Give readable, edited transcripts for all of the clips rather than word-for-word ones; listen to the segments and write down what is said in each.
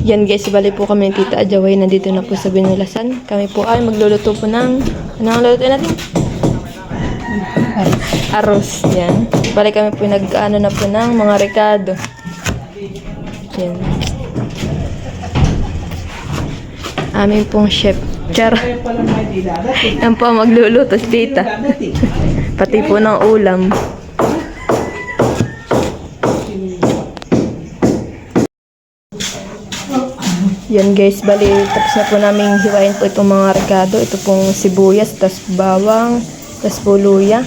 Yan guys, bali po kami ng Tita Ajaway. Nandito na po sa Binulasan. Kami po ay magluluto po ng... Ano ang lulutuin natin? Arroz. Yan. Bali kami po nag-ano na po ng mga rekado. Yan. Amin pong chef. Char. Yan po magluluto si Tita. Pati po ng ulam. Yan guys, bali tapos na po namin hiwain po itong mga rekado. Ito pong sibuyas, tas bawang, tas po luya.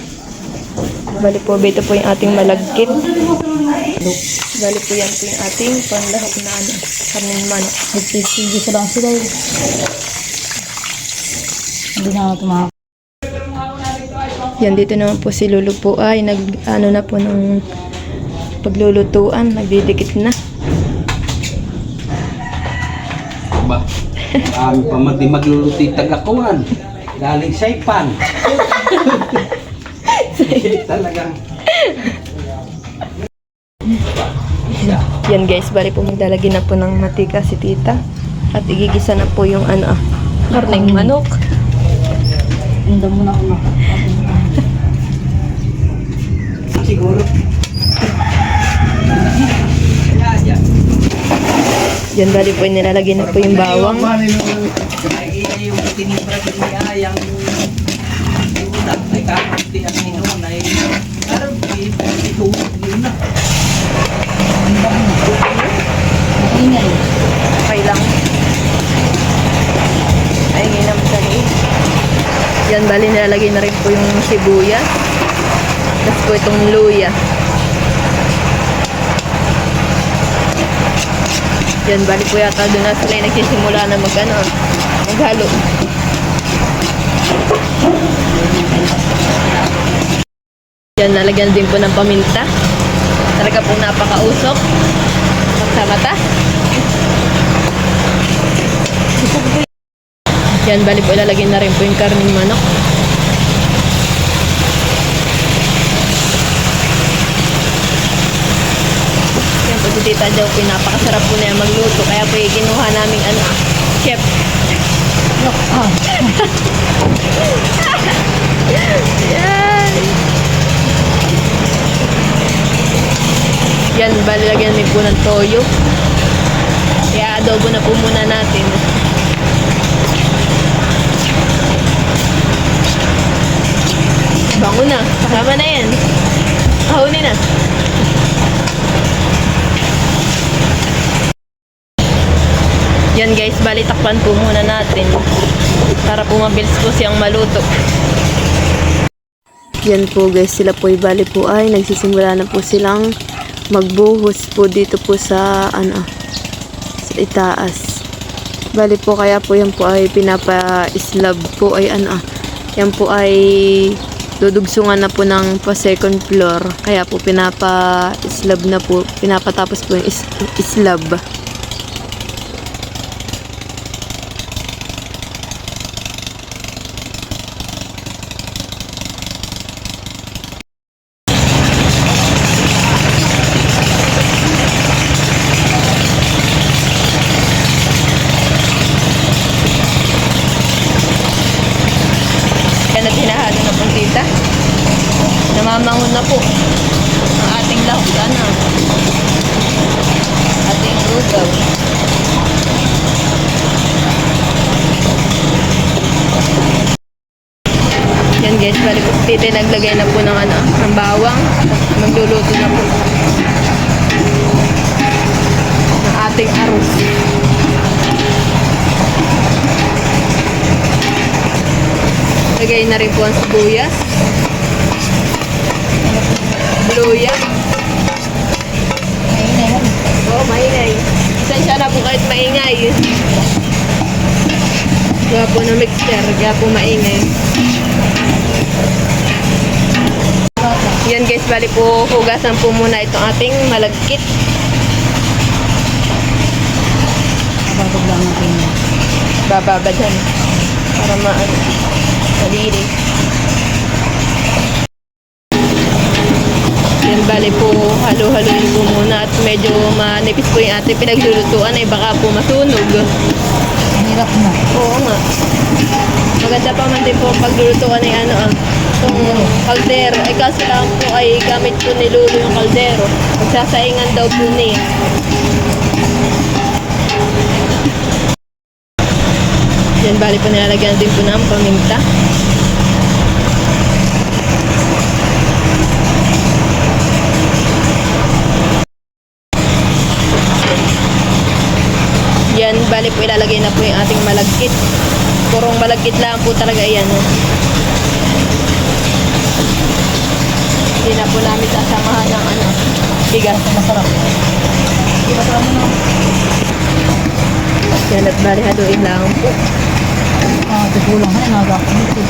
Bali po, ito po yung ating malagkit. Bali po yan po yung ating panlahok na ano, karneng manok. Nagsisigil sa lang sila eh. Hindi na ako tumawag. Yan, dito naman po si Lulu po ay nag-ano na po ng paglulutuan, nagdidikit na. Ba, pa magluluti tagakuan. Galing sa ipan. Talagang. Yan guys, bali po maglalagay na po ng matika si Tita. At igigisa na po yung ano, karneng manok. Hindi mo na ako na. Siguro. Yan, bali po nilalagay na po yung bawang. Yung tinibra niya, yung utak ay kakunti ang inuman ay parang itulog yun na. Ingay. Okay lang. Ay, ngayon dali. Yan, bali nilalagay na rin po yung sibuyas. Tapos po itong luya. Yan, bali po yata doon na sila nagsisimula na maghalo. Yan, nalagyan din po ng paminta. Talaga pong napakausok. Sa mata. Yan, bali po ilalagay na rin po yung karning manok. Yan po si Tita Jo, pinapakasarap po na yan magluto. Kaya po kinuha namin chef. Yan. Yan, bali lagyan namin po ng toyo. Kaya adobo na po muna natin. Bango na. Kasama na yan. Kahuni na. Yan guys, bali takpan po muna natin. Para po mabilis po siyang maluto. Yan po guys, sila po bali po ay nagsisimula na po silang magbuhos po dito po sa sa itaas. Bali po kaya po yan po ay pinapa-slab po ay yan po ay dudugsungan na po ng pa second floor. Kaya po pinapa-slab na po, pinapatapos po yung slab. Yan at hinahalo na po Tita. Namamangon na po ang ating lahok. Ating lugaw. Yan guys, bali po si Tita naglagay na po ng bawang. Magluluto na po ng ating arroz. Lagay na rin po ang sibuyas. Luya. Maingay. Oo, maingay. Isensya na po kahit maingay. Kaya po na mixture, kaya po maingay. Yan guys, bali po hugasan po muna itong ating malagkit. Babag lang natin. Bababa dyan. Para malili. Yan, bali po halo-haloin po muna. muna at medyo manipis po yung ating pinaglulutuan ay baka po masunog. Ang hirap na. Oo nga. Maganda pa man din po paglulutuan ng itong kaldero. Ay kaso lang po ay gamit po ni Lulu yung kaldero. Magsasaingan daw po niya. Yan, bali po nilalagyan din po ng paminta. Yan, bali po ilalagay na po yung ating malagkit. Purong malagkit lang po talaga yan. Hindi na po namin sasamahan ng bigas. Masarap. Di ba sarap mo? Yan, at bali haluin lang po. Tigulang ha. Nagakakamit eh.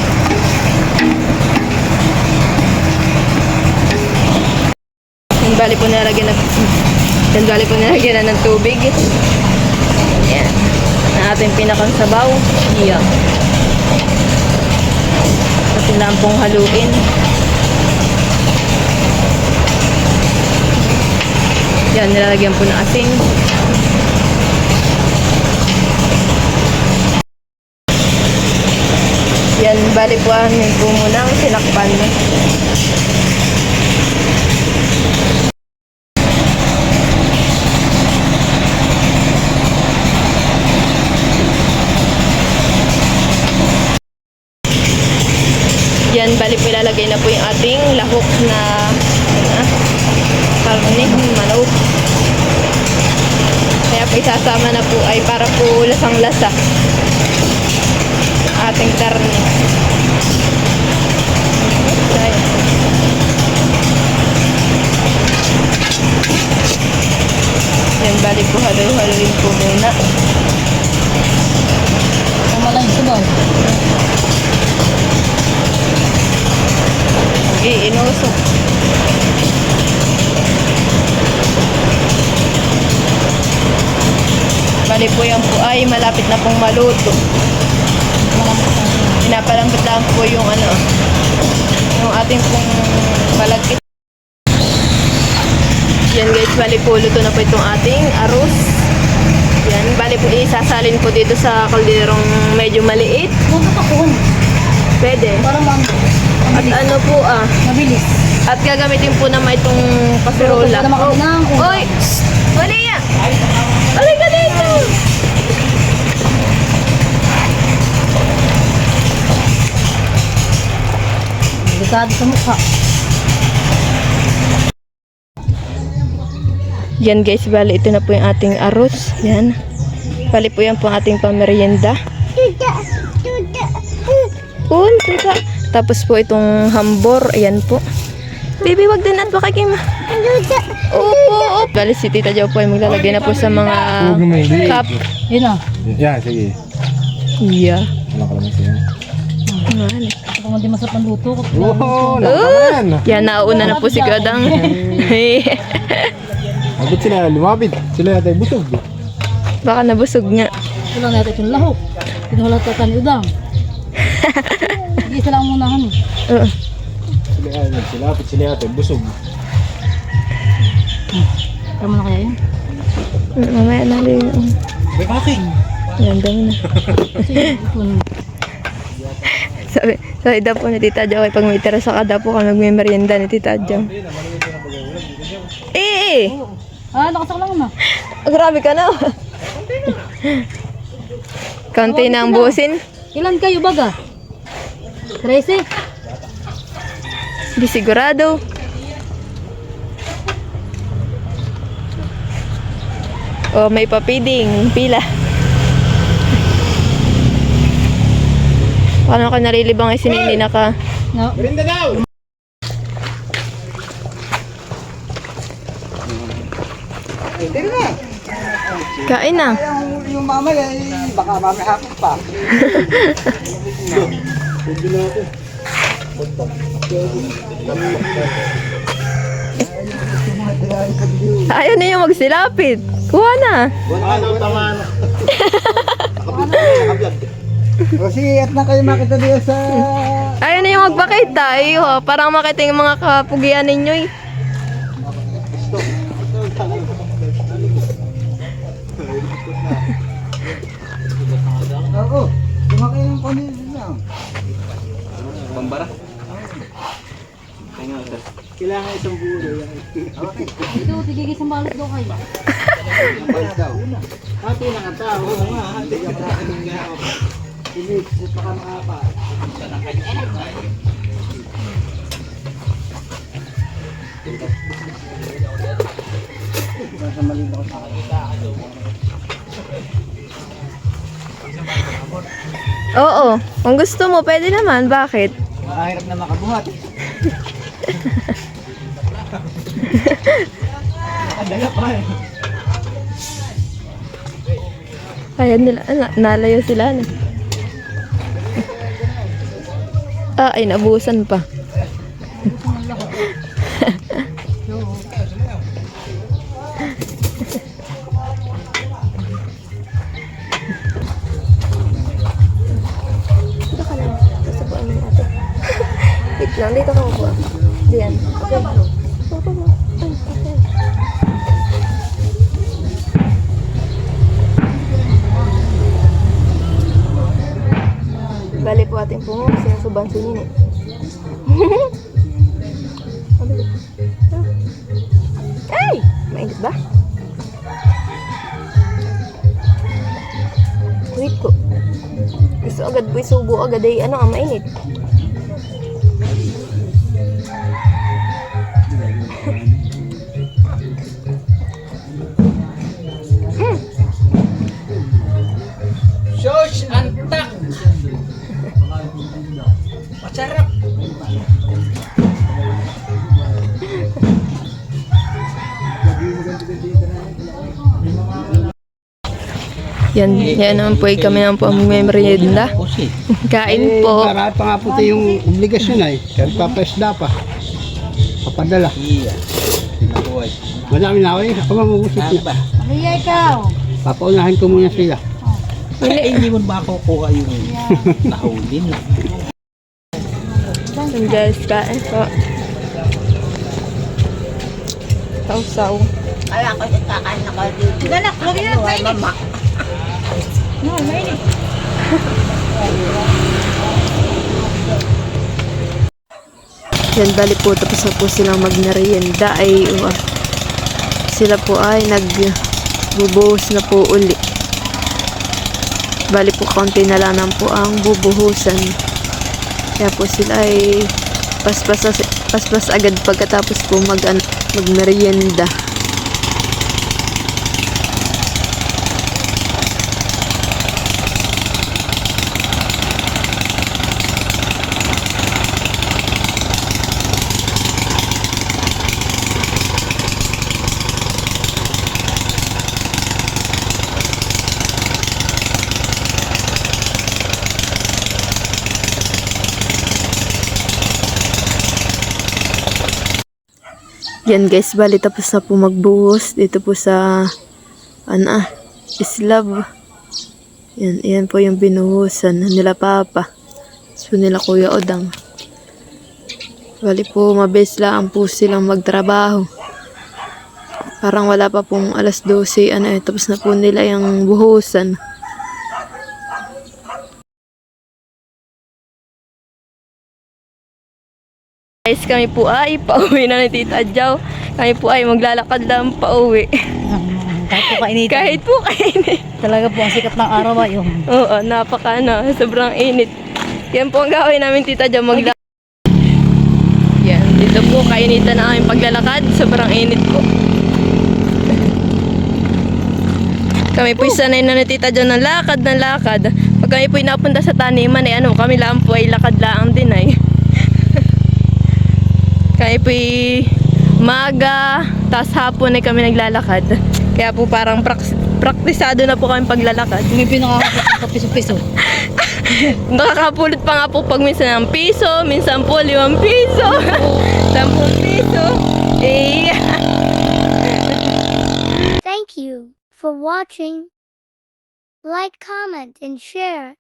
Yan, bali po nilagyan na ng tubig. Yan. Na ating pinakang sabaw. Yan. At lang pong haluin. Yan, nilalagyan po ng asin. Yan, bali po po muna ang sinakpan. Yan, bali po ilalagay na po yung ating lahok na karne, manok. Kaya po isasama na po ay para po lasang-lasa ating karne. Ayan. Yan, bali po halo-haloin po muna. Tama lang yung sabaw. Okay, inusok. Bali po yan po ay malapit na pong maluto. Pinapalambot lang po yung yung ating pong malagkit. Yan guys, bali po luto na po itong ating arroz. Yan, bali po isasalin po dito sa kalderong medyo maliit. Huwag ka po. Pwede. Para At ano po mabilis. at gagamitin po naman itong kaserola. Para makalinang. Oy! Wali ya! Wali ka dito! Delikado sa mukha. Yan guys, bali ito na po yung ating arroz. Yan. Bali po yan po ang ating pamerienda. Teka. Tapos po itong hambor. Ayan po. Baby, wag din at baka kima. Opo. Bali si Tita Jo po ay maglalagay na po sa mga cup. Yun na. Yeah, sige. Yeah. Wala ka naman siya. Kung hindi masarap ang luto. Oo, naman. Yan, nauna na po si Gadang. Abot sila, lumapit. Sila yata busog. Baka nabusog nga. Wala natin yung lahok. Pinuhulat ka kan udang. Isa lang muna kami. Sila apit sila yata busog. Tama na kaya yun? Mamaya na rin. May kaking. Yan, dami na. Kasi ito na. Sabi daw po ni Tita Jo, pag may tira sa kada po kami magme-merienda ni Tita Jo. Nakasak lang na. Grabe ka na. Kaunti na ang busin. Ilan kayo baga? 13? Di sigurado. Oh, may papiding. Pila. Paano ka narilibang ay sinili na ka? No. Merinda daw! Kain na. Yung mamaya, baka mamaya hapon pa. Ayaw na yung magsilapit. Kuha na. O sige, at na kayo makita diyo sa... Ayaw na yung magpakita. Parang makita yung mga kapugian ninyo eh. isang bulo yan. Okay. Ito, tigigis ang balot daw kayo. Ang balat daw. Hati na ang tao. Oo nga, hati ka pa nga. Pinig, sa pa mga pa. Sa nakanya. Sa malinaw sa kanila. Oo, kung gusto mo, pwede naman. Bakit? Mahirap na makabuhat. Nakadala pa eh. Ayan nila, nalayo sila. Ay, nabusan pa. Wait lang, dito ka po. Diyan. Okay. Bali po ating pungo, sinasuban si Nini. Ay! Mainit ba? Wait ko. Gusto agad po isubo agad ay ano ang mainit. Shosh antak. Masarap. Yan naman po ay kami naman po ang merienda. Pusi. Kain po. Marami pa nga po yung obligasyon ay. Kaya papaisda pa. Papadala. Iya. Sinabuhay. Madami na ako eh. Ako mamugusit na. Aba. Mahiya ikaw. Papaunahin ko muna sila. Ay, hindi mo ba ako kuha yung nahuli na? Yan guys, kain po. Sausaw. Galak, lagi na, mainit. No, mainit. Yan, bali po, tapos na po silang magmerienda ay sila po ay nagbubuhos na po uli. Bali po, konti na lang po ang bubuhusan. Kaya po sila ay paspas agad pagkatapos po magmerienda. Yan guys, bali tapos na po magbuhos dito po sa slab. Yan po yung binuhusan nila Papa. So nila Kuya Odang. Bali po mabilis lang po silang magtrabaho. Parang wala pa pong alas 12 tapos na po nila yung buhusan. Guys, kami po ay pauwi na ni Tita Jow. Kami po ay maglalakad lang pauwi. Kahit po kainit. Kahit po kainit. Talaga po ang sikat ng araw ay yung. Oo, sobrang init. Yan po ang gawin namin Tita Jow, maglalakad. Yan, dito po kainitan na aming paglalakad. Sobrang init po. Kami po sanay na ni Tita Jow ng lakad. Pag kami po napunta sa taniman ay kami lang po ay lakad lang din ay. Kaya po maga, tas hapon ay kami naglalakad. Kaya po parang praktisado na po kami paglalakad. May pinakakapit sa piso-piso. Nakakapulot pa nga po pag minsan ng piso, minsan po 5 piso, 10 piso. Thank you for watching. Like, comment, and share.